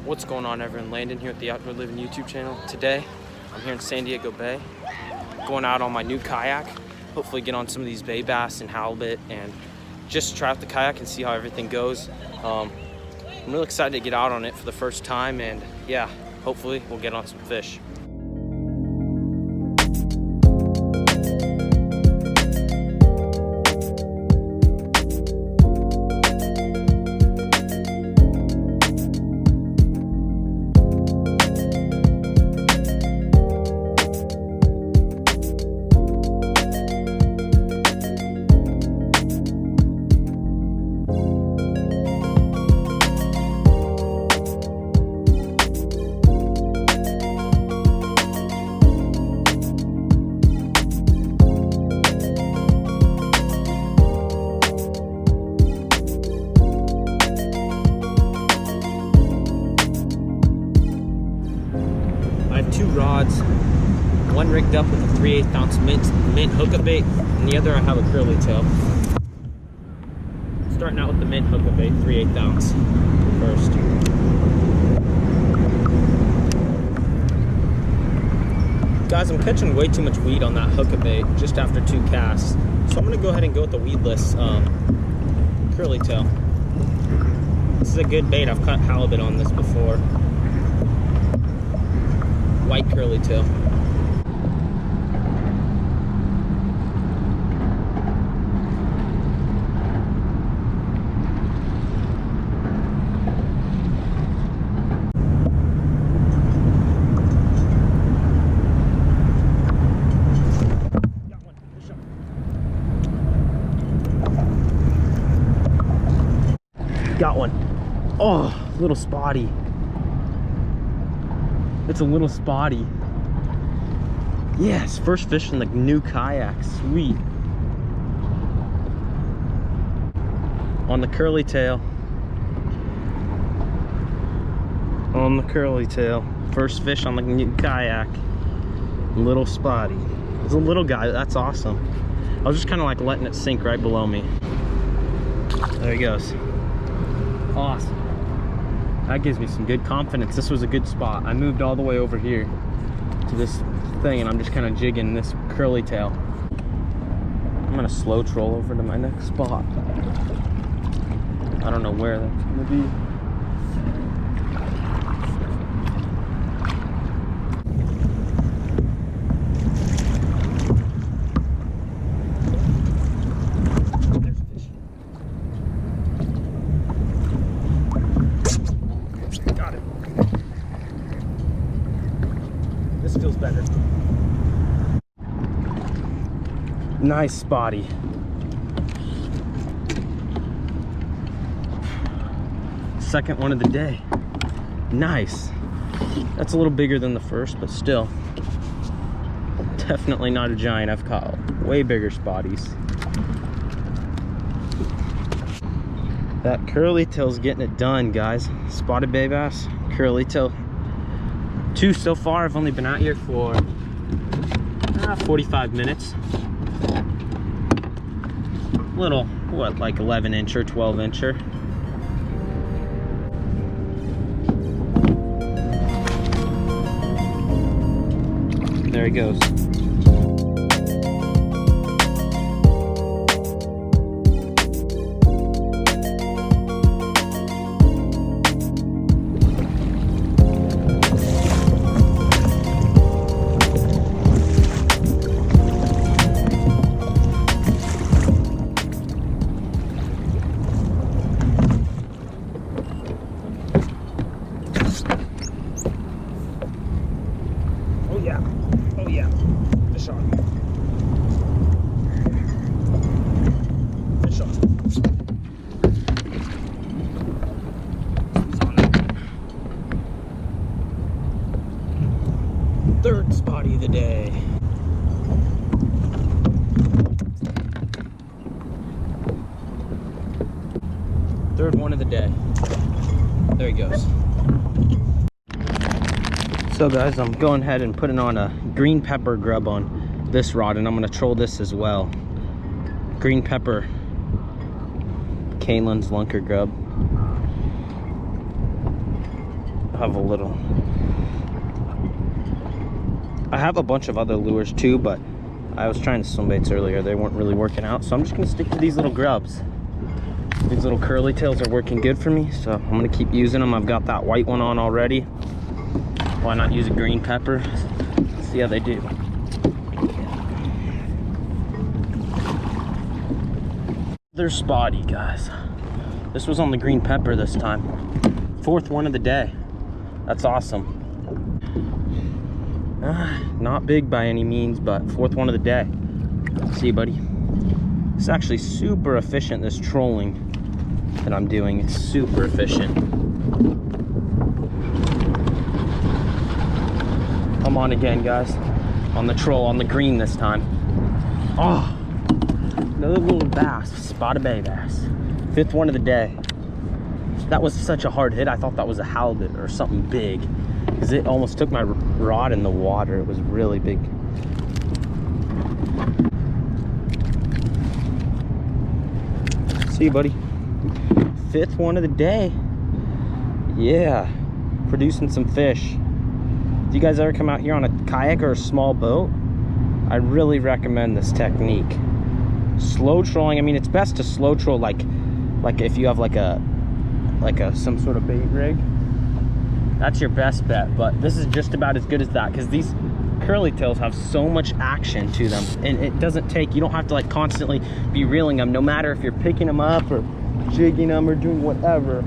What's going on, everyone? Landon here at the Outdoor Living YouTube channel. Today, I'm here in San Diego Bay, going out on my new kayak. Hopefully get on some of these bay bass and halibut and just try out the kayak and see how everything goes. I'm really excited to get out on it for the first time, and yeah, hopefully we'll get on some fish. Two rods, one rigged up with a 3/8 ounce mint hookup bait, and the other I have a curly tail. Starting out with the mint hookup bait, 3/8 ounce first. Guys, I'm catching way too much weed on that hookup bait just after 2 casts, so I'm gonna go ahead and go with the weedless curly tail. This is a good bait. I've caught halibut on this before. White curly tail. Got one. Fish up. Got one. Oh, little spotty. It's a little spotty. Yes, first fish in the new kayak. Sweet. On the curly tail. On the curly tail. First fish on the new kayak. Little spotty. It's a little guy. That's awesome. I was just kind of like letting it sink right below me. There he goes. Awesome. That gives me some good confidence. This was a good spot. I moved all the way over here to this thing, and I'm just kind of jigging this curly tail. I'm gonna slow troll over to my next spot. I don't know where that's gonna be. This feels better. Nice spotty. Second one of the day. Nice. That's a little bigger than the first, but still. Definitely not a giant. I've caught way bigger spotties. That curly tail's getting it done, guys. Spotted bay bass, curly tail. 2 so far. I've only been out here for 45 minutes. Little, what, like 11 incher, 12 incher. There he goes. Oh yeah, fish on. Fish on. Third spotty of the day. Third one of the day. There he goes. So guys, I'm going ahead and putting on a green pepper grub on this rod, and I'm going to troll this as well. Green pepper Kanelin's lunker grub. have a little. I have a bunch of other lures too, but I was trying to swim baits earlier. They weren't really working out, so I'm just gonna stick to these little grubs. These little curly tails are working good for me, so I'm gonna keep using them. I've got that white one on already. Why not use a green pepper? See how they do. They're spotty, guys. This was on the green pepper this time. 4th one of the day. That's awesome. Not big by any means, but 4th one of the day. See you, buddy. It's actually super efficient, this trolling that I'm doing. It's super efficient. I'm on again, guys. On the troll, on the green this time. Oh, another little bass, spotted bay bass. 5th one of the day. That was such a hard hit. I thought that was a halibut or something big, because it almost took my rod in the water. It was really big. See you, buddy. 5th one of the day. Yeah, producing some fish. Do you guys ever come out here on a kayak or a small boat? I really recommend this technique. Slow trolling, I mean, it's best to slow troll like if you have like some sort of bait rig. That's your best bet, but this is just about as good as that, because these curly tails have so much action to them, and it doesn't take, you don't have to like constantly be reeling them, no matter if you're picking them up or jigging them or doing whatever.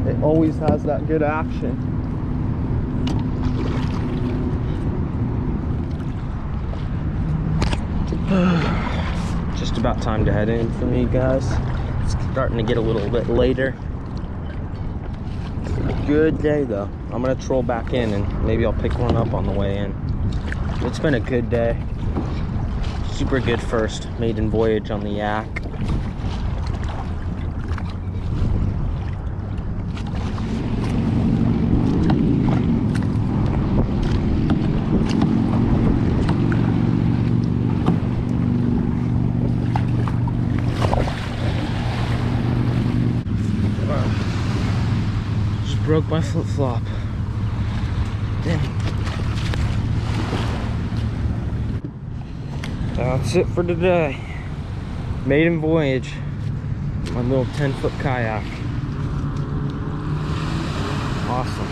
It always has that good action. Just about time to head in for me, guys. It's starting to get a little bit later. It's a good day though. I'm gonna troll back in and maybe I'll pick one up on the way in. It's been a good day. Super good first maiden voyage on the yak. Broke my flip-flop. Dang. That's it for today. Maiden voyage. My little 10-foot kayak. Awesome.